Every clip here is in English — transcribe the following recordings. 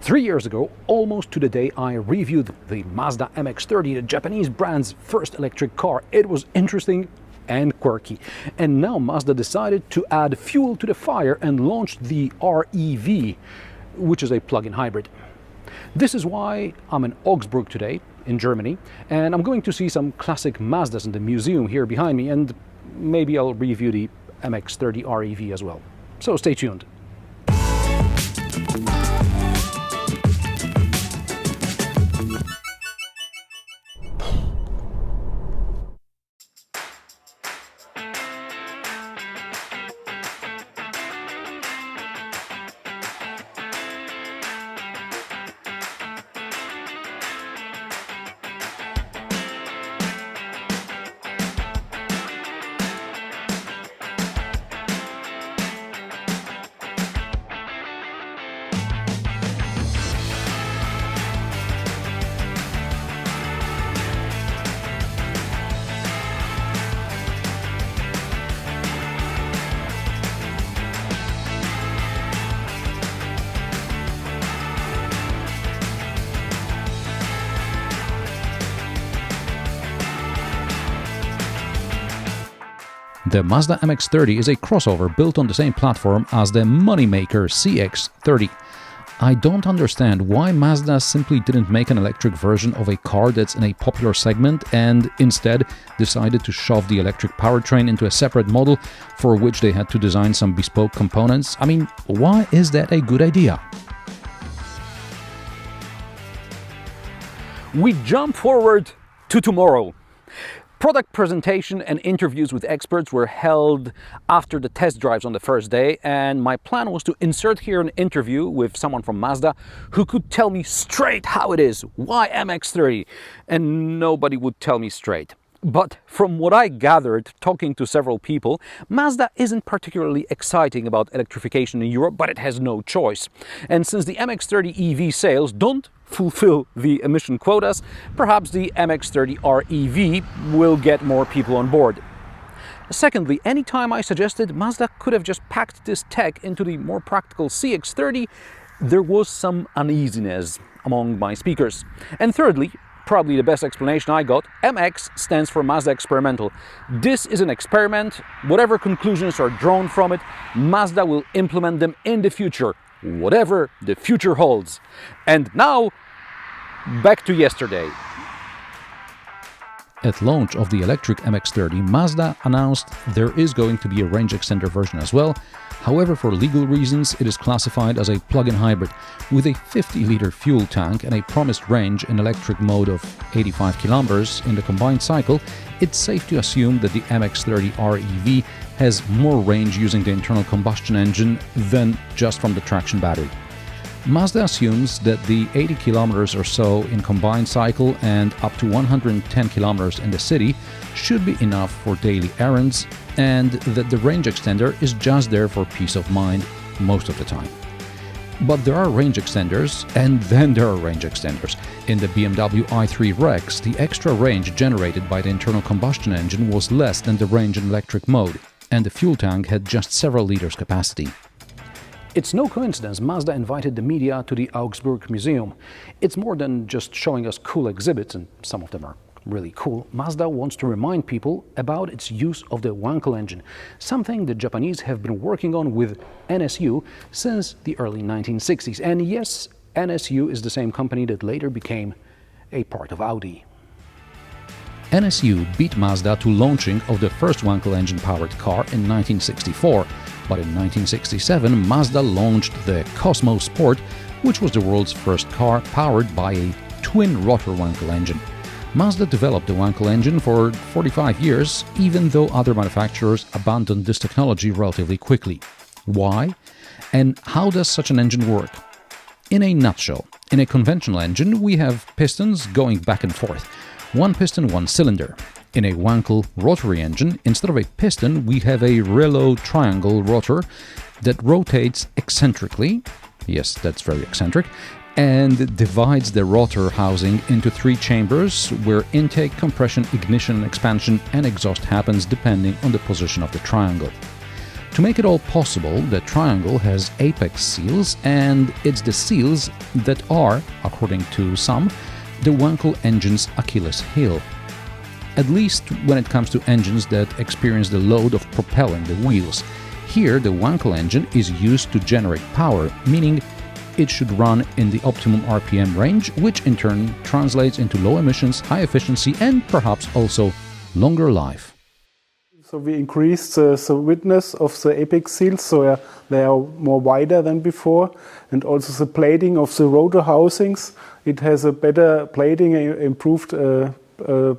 3 years ago, almost to the day, I reviewed the Mazda MX-30, the Japanese brand's first electric car. It was interesting and quirky. And now Mazda decided to add fuel to the fire and launched the R-EV, which is a plug-in hybrid. This is why I'm in Augsburg today, in Germany, and I'm going to see some classic Mazdas in the museum here behind me, and maybe I'll review the MX-30 R-EV as well. So stay tuned. The Mazda MX-30 is a crossover built on the same platform as the moneymaker CX-30. I don't understand why Mazda simply didn't make an electric version of a car that's in a popular segment and instead decided to shove the electric powertrain into a separate model for which they had to design some bespoke components. I mean, why is that a good idea? We jump forward to tomorrow. Product presentation and interviews with experts were held after the test drives on the first day, and my plan was to insert here an interview with someone from Mazda who could tell me straight how it is, why MX-30, and nobody would tell me straight. But from what I gathered talking to several people, Mazda isn't particularly exciting about electrification in Europe, but it has no choice. And since the MX-30 EV sales don't fulfill the emission quotas, perhaps the MX-30 R-EV will get more people on board. Secondly, anytime I suggested Mazda could have just packed this tech into the more practical CX-30, there was some uneasiness among my speakers. And thirdly, probably the best explanation I got, MX stands for Mazda Experimental. This is an experiment. Whatever conclusions are drawn from it, Mazda will implement them in the future, whatever the future holds. And now, back to yesterday. At launch of the electric MX-30, Mazda announced there is going to be a range extender version as well. However, for legal reasons, it is classified as a plug-in hybrid with a 50-liter fuel tank and a promised range in electric mode of 85 kilometers in the combined cycle. It's safe to assume that the MX-30 R-EV has more range using the internal combustion engine than just from the traction battery. Mazda assumes that the 80 kilometers or so in combined cycle and up to 110 kilometers in the city should be enough for daily errands, and that the range extender is just there for peace of mind most of the time. But there are range extenders, and then there are range extenders. In the BMW i3 Rex, the extra range generated by the internal combustion engine was less than the range in electric mode, and the fuel tank had just several liters capacity. It's no coincidence Mazda invited the media to the Augsburg Museum. It's more than just showing us cool exhibits, and some of them are really cool. Mazda wants to remind people about its use of the Wankel engine, something the Japanese have been working on with NSU since the early 1960s. And yes, NSU is the same company that later became a part of Audi. NSU beat Mazda to launching of the first Wankel engine-powered car in 1964, but in 1967 Mazda launched the Cosmo Sport, which was the world's first car powered by a twin-rotor Wankel engine. Mazda developed the Wankel engine for 45 years, even though other manufacturers abandoned this technology relatively quickly. Why? And how does such an engine work? In a nutshell, in a conventional engine we have pistons going back and forth. One piston, one cylinder. In a Wankel rotary engine, instead of a piston, we have a Relo triangle rotor that rotates eccentrically. Yes, that's very eccentric. And divides the rotor housing into 3 chambers where intake, compression, ignition, expansion and exhaust happens depending on the position of the triangle. To make it all possible, the triangle has apex seals, and it's the seals that are, according to some, the Wankel engine's Achilles heel. At least when it comes to engines that experience the load of propelling the wheels. Here, the Wankel engine is used to generate power, meaning it should run in the optimum RPM range, which in turn translates into low emissions, high efficiency, and perhaps also longer life. So we increased the width of the apex seals, so they are more wider than before, and also the plating of the rotor housings. It has a better plating, improved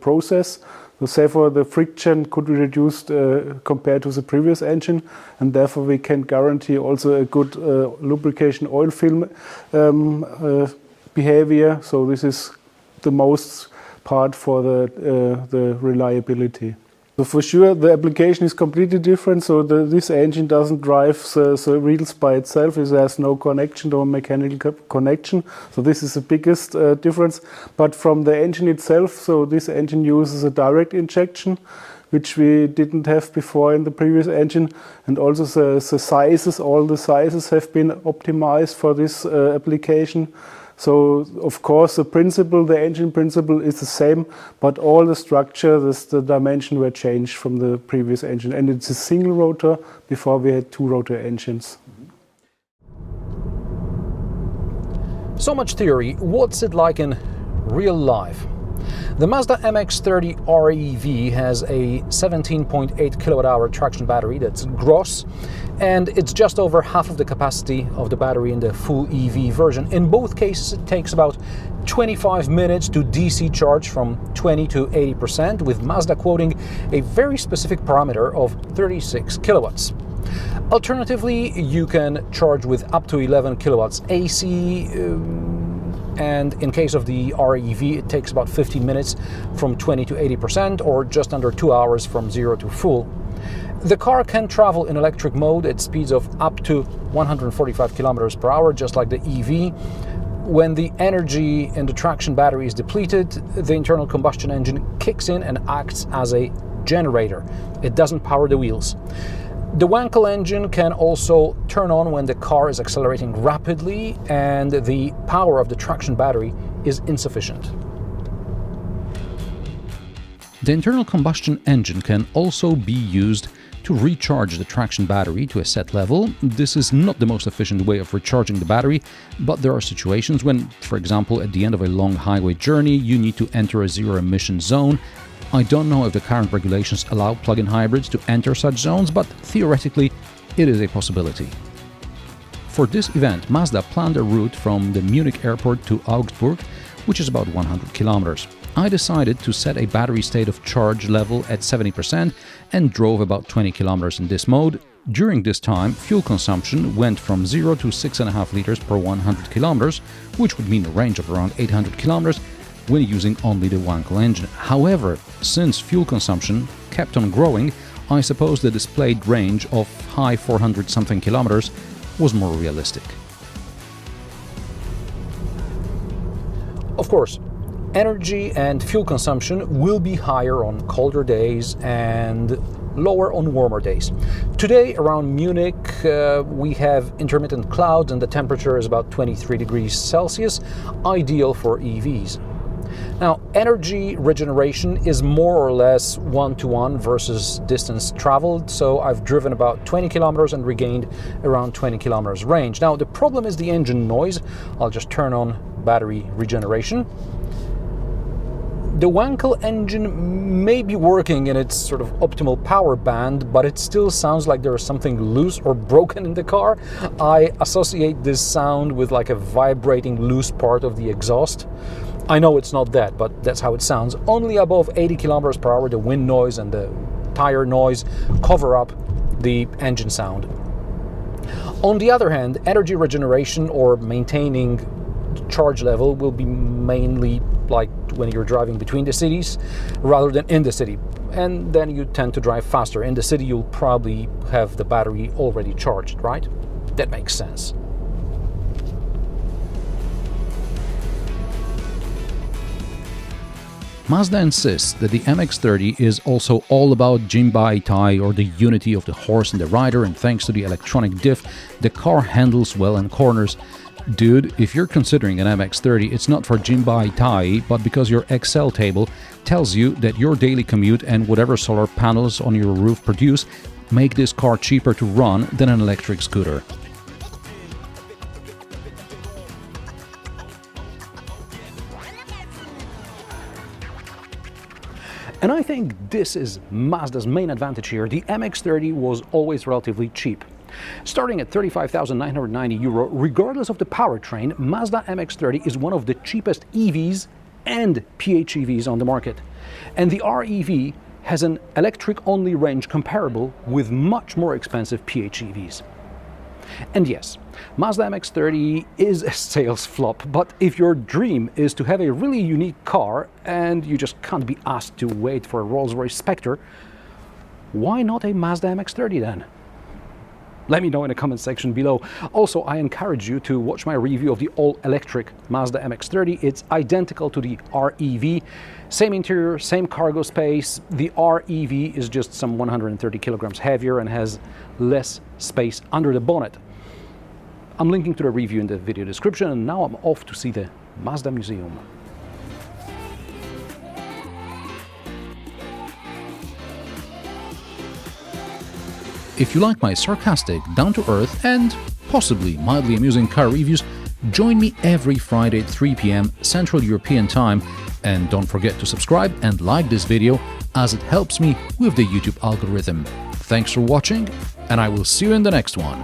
process. So therefore the friction could be reduced compared to the previous engine, and therefore we can guarantee also a good lubrication oil film behavior. So this is the most part for the reliability. So for sure the application is completely different. So this engine doesn't drive the wheels by itself. It has no connection or mechanical connection. So this is the biggest difference. But from the engine itself, so this engine uses a direct injection, which we didn't have before in the previous engine. And also the sizes, all the sizes have been optimized for this application. So of course the engine principle is the same, but all the structure, the dimension were changed from the previous engine. And it's a single rotor. Before we had two rotor engines. So much theory. What's it like in real life? The Mazda MX-30 R-EV has a 17.8 kilowatt-hour traction battery that's gross, and it's just over half of the capacity of the battery in the full EV version. In both cases, it takes about 25 minutes to DC charge from 20 to 80%, with Mazda quoting a very specific parameter of 36 kilowatts. Alternatively, you can charge with up to 11 kilowatts AC, and in case of the R-EV, it takes about 15 minutes from 20 to 80%, or just under 2 hours from 0 to full. The car can travel in electric mode at speeds of up to 145 kilometers per hour, just like the EV. When the energy in the traction battery is depleted, the internal combustion engine kicks in and acts as a generator. It doesn't power the wheels. The Wankel engine can also turn on when the car is accelerating rapidly and the power of the traction battery is insufficient. The internal combustion engine can also be used to recharge the traction battery to a set level. This is not the most efficient way of recharging the battery, but there are situations when, for example, at the end of a long highway journey, you need to enter a zero-emission zone. I don't know if the current regulations allow plug-in hybrids to enter such zones, but theoretically, it is a possibility. For this event, Mazda planned a route from the Munich airport to Augsburg, which is about 100 kilometers. I decided to set a battery state of charge level at 70% and drove about 20 kilometers in this mode. During this time, fuel consumption went from 0 to 6.5 liters per 100 kilometers, which would mean a range of around 800 kilometers when using only the Wankel engine. However, since fuel consumption kept on growing, I suppose the displayed range of high 400-something kilometers was more realistic. Of course, energy and fuel consumption will be higher on colder days and lower on warmer days. Today around Munich we have intermittent clouds and the temperature is about 23 degrees Celsius, ideal for EVs. Now, energy regeneration is more or less one-to-one versus distance traveled, so I've driven about 20 kilometers and regained around 20 kilometers range. Now, the problem is the engine noise. I'll just turn on battery regeneration. The Wankel engine may be working in its sort of optimal power band, but it still sounds like there is something loose or broken in the car. I associate this sound with like a vibrating loose part of the exhaust. I know it's not that, but that's how it sounds. Only above 80 kilometers per hour, the wind noise and the tire noise cover up the engine sound. On the other hand, energy regeneration or maintaining charge level will be mainly like when you're driving between the cities rather than in the city. And then you tend to drive faster. In the city, you'll probably have the battery already charged, right? That makes sense. Mazda insists that the MX-30 is also all about Jinbai-Tai, or the unity of the horse and the rider, and thanks to the electronic diff, the car handles well in corners. Dude, if you're considering an MX-30, it's not for Jinbai-Tai, but because your Excel table tells you that your daily commute and whatever solar panels on your roof produce make this car cheaper to run than an electric scooter. And I think this is Mazda's main advantage here. The MX-30 was always relatively cheap. Starting at €35,990, regardless of the powertrain, Mazda MX-30 is one of the cheapest EVs and PHEVs on the market. And the R-EV has an electric-only range comparable with much more expensive PHEVs. And yes, Mazda MX-30 is a sales flop, but if your dream is to have a really unique car and you just can't be asked to wait for a Rolls-Royce Spectre, why not a Mazda MX-30 then? Let me know in the comment section below. Also, I encourage you to watch my review of the all-electric Mazda MX-30. It's identical to the R-EV. Same interior, same cargo space. The R-EV is just some 130 kilograms heavier and has less space under the bonnet. I'm linking to the review in the video description, and now I'm off to see the Mazda Museum. If you like my sarcastic, down-to-earth and possibly mildly amusing car reviews, join me every Friday at 3 p.m. Central European Time, and don't forget to subscribe and like this video as it helps me with the YouTube algorithm. Thanks for watching, and I will see you in the next one.